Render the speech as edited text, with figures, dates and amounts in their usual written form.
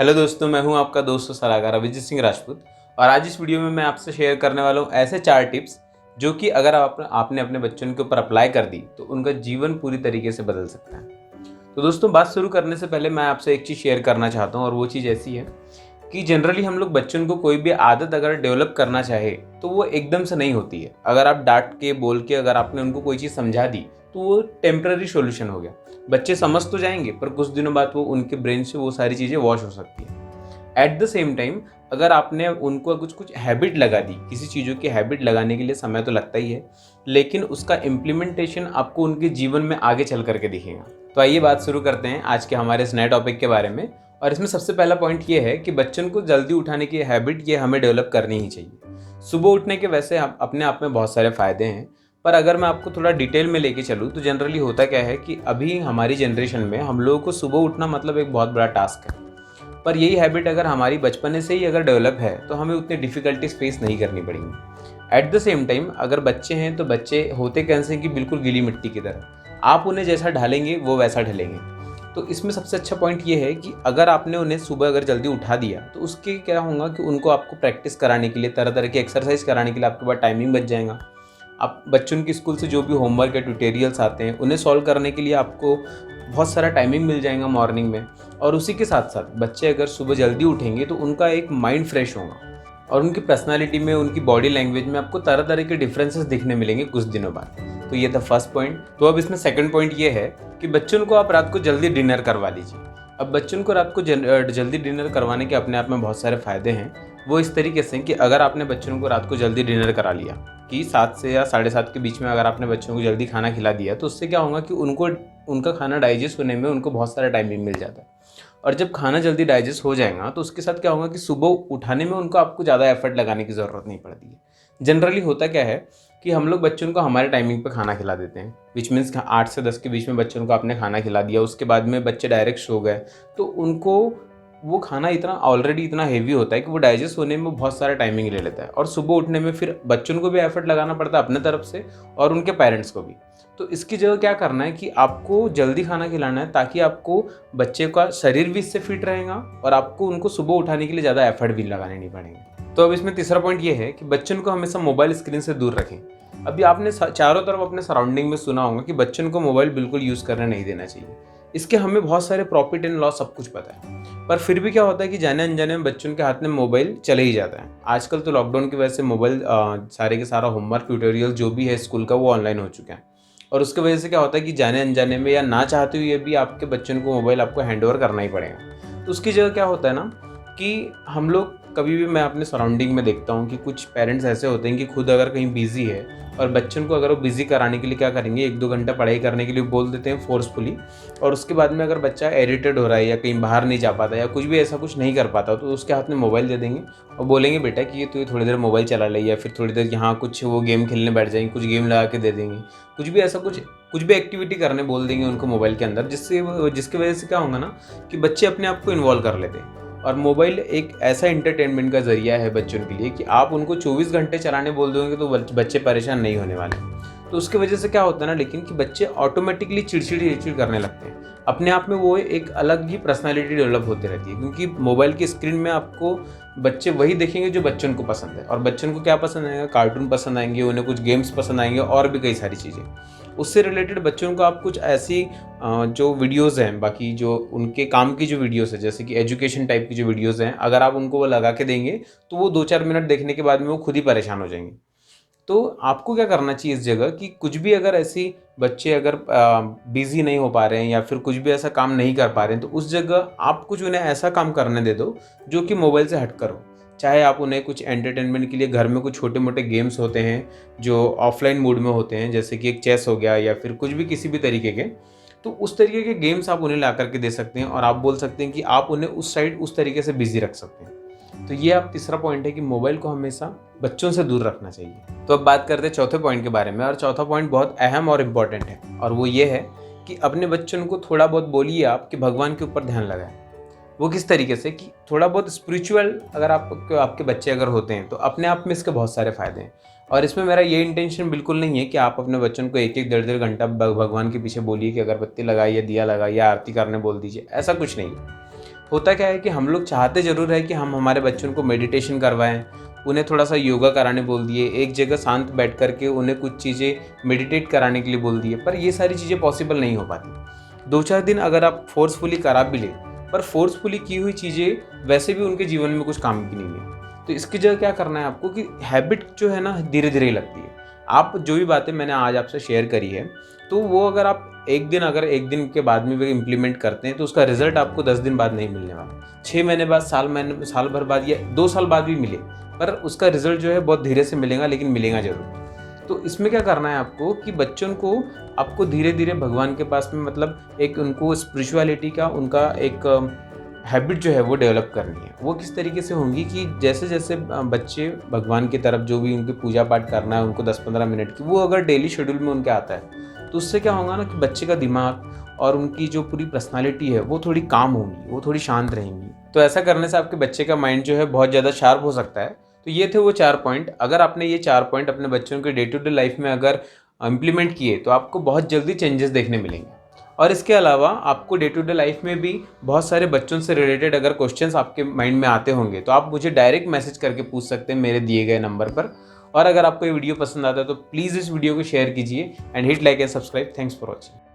Hello दोस्तों, मैं हूं आपका दोस्त और सलाहकार अभिजीत सिंह राजपूत। और आज इस वीडियो में मैं आपसे शेयर करने वाला हूं ऐसे 4 टिप्स जो कि अगर आपने अपने बच्चों के ऊपर अप्लाई कर दी तो उनका जीवन पूरी तरीके से बदल सकता है। तो दोस्तों, बात शुरू करने से पहले मैं आपसे एक चीज़ शेयर करना चाहता हूं और वो चीज़ ऐसी है कि जनरली हम लोग बच्चों को कोई भी आदत अगर डेवलप करना चाहे तो वो एकदम से नहीं होती है। अगर आप डांट के बोल के अगर आपने उनको कोई चीज़ समझा दी तो वो टेम्पररी सॉल्यूशन हो गया। बच्चे समझ तो जाएंगे पर कुछ दिनों बाद वो उनके ब्रेन से वो सारी चीज़ें वॉश हो सकती है। एट द सेम टाइम अगर आपने उनको कुछ कुछ हैबिट लगा दी, किसी चीज़ों की हैबिट लगाने के लिए समय तो लगता ही है, लेकिन उसका इम्प्लीमेंटेशन आपको उनके जीवन में आगे चल करके दिखेगा। तो आइए बात शुरू करते हैं आज के हमारे इस नए टॉपिक के बारे में। और इसमें सबसे पहला पॉइंट ये है कि बच्चों को जल्दी उठाने की हैबिट ये हमें डेवलप करनी ही चाहिए। सुबह उठने के वैसे अपने आप में बहुत सारे फ़ायदे हैं, पर अगर मैं आपको थोड़ा डिटेल में लेके चलूँ तो जनरली होता क्या है कि अभी हमारी जनरेशन में हम लोगों को सुबह उठना मतलब एक बहुत बड़ा टास्क है। पर यही हैबिट अगर हमारी बचपने से ही अगर डेवलप है तो हमें उतनी डिफ़िकल्टीज फेस नहीं करनी पड़ेंगी। एट द सेम टाइम अगर बच्चे हैं तो बच्चे होते कैसे कि बिल्कुल गीली मिट्टी की तरह, आप उन्हें जैसा ढालेंगे वो वैसा ढलेंगे। तो इसमें सबसे अच्छा पॉइंट ये है कि अगर आपने उन्हें सुबह अगर जल्दी उठा दिया तो उसके क्या होगा कि उनको आपको प्रैक्टिस कराने के लिए, तरह तरह की एक्सरसाइज कराने के लिए आपके पास टाइमिंग बच जाएगा। आप बच्चों की स्कूल से जो भी होमवर्क या ट्यूटोरियल्स आते हैं उन्हें सॉल्व करने के लिए आपको बहुत सारा टाइमिंग मिल जाएगा मॉर्निंग में। और उसी के साथ साथ बच्चे अगर सुबह जल्दी उठेंगे तो उनका एक माइंड फ्रेश होगा और उनकी पर्सनालिटी में, उनकी बॉडी लैंग्वेज में आपको तरह तरह के डिफरेंसेस दिखने मिलेंगे कुछ दिनों बाद। तो ये था फर्स्ट पॉइंट। तो अब इसमें सेकंड पॉइंट ये है कि बच्चों को आप रात को जल्दी डिनर करवा लीजिए। अब बच्चों को रात को जल्दी डिनर करवाने के अपने आप में बहुत सारे फ़ायदे हैं। वो इस तरीके से कि अगर आपने बच्चों को रात को जल्दी डिनर करा लिया कि 7 से या 7:30 के बीच में अगर आपने बच्चों को जल्दी खाना खिला दिया तो उससे क्या होगा कि उनको उनका खाना डाइजेस्ट होने में उनको बहुत सारा टाइमिंग मिल जाता है। और जब खाना जल्दी डाइजेस्ट हो जाएगा तो उसके साथ क्या होगा कि सुबह उठाने में उनको आपको ज़्यादा एफर्ट लगाने की ज़रूरत नहीं पड़ती है। जनरली होता क्या है कि हम लोग बच्चों को हमारे टाइमिंग पे खाना खिला देते हैं, विच मीन्स 8 से 10 के बीच में बच्चों को आपने खाना खिला दिया, उसके बाद में बच्चे डायरेक्ट सो गए तो उनको वो खाना इतना ऑलरेडी इतना हेवी होता है कि वो डाइजेस्ट होने में बहुत सारा टाइमिंग ले लेता है। और सुबह उठने में फिर बच्चों को भी एफर्ट लगाना पड़ता है अपने तरफ से और उनके पेरेंट्स को भी। तो इसकी जगह क्या करना है कि आपको जल्दी खाना खिलाना है ताकि आपको बच्चे का शरीर भी इससे फिट रहेगा और आपको उनको सुबह उठाने के लिए ज़्यादा एफर्ट भी लगाने नहीं पड़ेंगे। तो अब इसमें तीसरा पॉइंट ये है कि बच्चों को हमेशा मोबाइल स्क्रीन से दूर रखें। अभी आपने चारों तरफ अपने सराउंडिंग में सुना होगा कि बच्चों को मोबाइल बिल्कुल यूज़ करने नहीं देना चाहिए। इसके हमें बहुत सारे प्रॉफिट एंड लॉस सब कुछ पता है, पर फिर भी क्या होता है कि जाने अनजाने में बच्चों के हाथ में मोबाइल चले ही जाता है। आजकल तो लॉकडाउन की वजह से मोबाइल सारे के सारा होमवर्क ट्यूटोरियल जो भी है स्कूल का वो ऑनलाइन हो चुका है। और उसके वजह से क्या होता है कि जाने अनजाने में या ना चाहते हुए भी आपके बच्चों को मोबाइल आपको हैंड ओवर करना ही पड़ेगा। तो उसकी जगह क्या होता है ना कि हम लोग कभी भी, मैं अपने सराउंडिंग में देखता हूँ कि कुछ पेरेंट्स ऐसे होते हैं कि खुद अगर कहीं बिजी है और बच्चों को अगर वो बिजी कराने के लिए क्या करेंगे, 1-2 घंटा पढ़ाई करने के लिए बोल देते हैं फोर्सफुली। और उसके बाद में अगर बच्चा इरिटेट हो रहा है या कहीं बाहर नहीं जा पाता या कुछ भी ऐसा कुछ नहीं कर पाता तो उसके हाथ में मोबाइल दे देंगे और बोलेंगे बेटा कि ये तो थोड़ी देर मोबाइल चला ले, या फिर थोड़ी देर यहाँ कुछ वो गेम खेलने बैठ जाएंगे, कुछ गेम लगा के दे देंगे, कुछ भी ऐसा कुछ भी एक्टिविटी करने बोल देंगे उनको मोबाइल के अंदर, जिसकी वजह से क्या होगा ना कि बच्चे अपने आप को इन्वॉल्व कर लेते हैं। और मोबाइल एक ऐसा एंटरटेनमेंट का जरिया है बच्चों के लिए कि आप उनको 24 घंटे चलाने बोल दोगे तो बच्चे परेशान नहीं होने वाले। तो उसकी वजह से क्या होता है ना, लेकिन कि बच्चे ऑटोमेटिकली चिड़चिड़ करने लगते हैं। अपने आप में वो एक अलग ही पर्सनालिटी डेवलप होती रहती है, क्योंकि मोबाइल की स्क्रीन में आपको बच्चे वही देखेंगे जो बच्चों को पसंद है। और बच्चों को क्या पसंद आएगा, कार्टून पसंद आएंगे, उन्हें कुछ गेम्स पसंद आएंगे और भी कई सारी चीज़ें। उससे रिलेटेड बच्चों को आप कुछ ऐसी जो वीडियोज़ हैं, बाकी जो उनके काम की जो वीडियोज़ है, जैसे कि एजुकेशन टाइप की जो वीडियोज़ हैं, अगर आप उनको वो लगा के देंगे तो वो 2-4 मिनट देखने के बाद में वो खुद ही परेशान हो जाएंगे। तो आपको क्या करना चाहिए इस जगह कि कुछ भी अगर ऐसी बच्चे अगर बिज़ी नहीं हो पा रहे हैं या फिर कुछ भी ऐसा काम नहीं कर पा रहे हैं तो उस जगह आप कुछ उन्हें ऐसा काम करने दे दो जो कि मोबाइल से हटकर हो। चाहे आप उन्हें कुछ एंटरटेनमेंट के लिए घर में कुछ छोटे मोटे गेम्स होते हैं जो ऑफलाइन मोड में होते हैं, जैसे कि एक चेस हो गया या फिर कुछ भी किसी भी तरीके के, तो उस तरीके के गेम्स आप उन्हें ला करके दे सकते हैं और आप बोल सकते हैं कि आप उन्हें उस साइड उस तरीके से बिजी रख सकते हैं। तो ये आप तीसरा पॉइंट है कि मोबाइल को हमेशा बच्चों से दूर रखना चाहिए। तो अब बात करते हैं चौथे पॉइंट के बारे में, और चौथा पॉइंट बहुत अहम और इम्पॉर्टेंट है, और वो ये है कि अपने बच्चों को थोड़ा बहुत बोलिए आप कि भगवान के ऊपर ध्यान लगाएं। वो किस तरीके से कि थोड़ा बहुत स्पिरिचुअल अगर आपके बच्चे अगर होते हैं तो अपने आप में इसके बहुत सारे फ़ायदे हैं। और इसमें मेरा ये इंटेंशन बिल्कुल नहीं है कि आप अपने बच्चों को 1-1 डेढ़-डेढ़ घंटा भगवान के पीछे बोलिए कि अगरबत्ती लगाइए, दिया लगाइए, आरती करने बोल दीजिए, ऐसा कुछ नहीं है। होता क्या है कि हम लोग चाहते ज़रूर है कि हम हमारे बच्चों को मेडिटेशन करवाएं, उन्हें थोड़ा सा योगा कराने बोल दिए, एक जगह शांत बैठ करके उन्हें कुछ चीज़ें मेडिटेट कराने के लिए बोल दिए, पर ये सारी चीज़ें पॉसिबल नहीं हो पाती। 2-4 दिन अगर आप फोर्सफुली करा भी ले, पर फोर्सफुली की हुई चीज़ें वैसे भी उनके जीवन में कुछ काम की नहीं है। तो इसकी जगह क्या करना है आपको कि हैबिट जो है ना धीरे धीरे लगती है। आप जो भी बातें मैंने आज आपसे शेयर करी है, तो वो अगर आप एक दिन के बाद में भी इम्प्लीमेंट करते हैं तो उसका रिजल्ट आपको 10 दिन बाद नहीं मिलने वाला, 6 महीने बाद, साल भर बाद या 2 साल बाद भी मिले, पर उसका रिजल्ट जो है बहुत धीरे से मिलेगा, लेकिन मिलेगा ज़रूर। तो इसमें क्या करना है आपको कि बच्चों को आपको धीरे धीरे भगवान के पास में, मतलब एक उनको स्पिरिचुअलिटी का उनका एक हैबिट जो है वो डेवलप करनी है। वो किस तरीके से होंगी कि जैसे जैसे बच्चे भगवान की तरफ जो भी उनकी पूजा पाठ करना है उनको 10-15 मिनट की, वो अगर डेली शेड्यूल में उनके आता है, तो उससे क्या होगा ना कि बच्चे का दिमाग और उनकी जो पूरी पर्सनालिटी है वो थोड़ी काम होगी, वो थोड़ी शांत रहेंगी। तो ऐसा करने से आपके बच्चे का माइंड जो है बहुत ज़्यादा शार्प हो सकता है। तो ये थे वो 4 पॉइंट। अगर आपने ये 4 पॉइंट अपने बच्चों के डे टू डे लाइफ में अगर इम्प्लीमेंट किए तो आपको बहुत जल्दी चेंजेस देखने मिलेंगे। और इसके अलावा आपको डे टू डे लाइफ में भी बहुत सारे बच्चों से रिलेटेड अगर क्वेश्चंस आपके माइंड में आते होंगे तो आप मुझे डायरेक्ट मैसेज करके पूछ सकते हैं मेरे दिए गए नंबर पर। और अगर आपको ये वीडियो पसंद आता है तो प्लीज़ इस वीडियो को शेयर कीजिए and hit like and subscribe. Thanks for watching.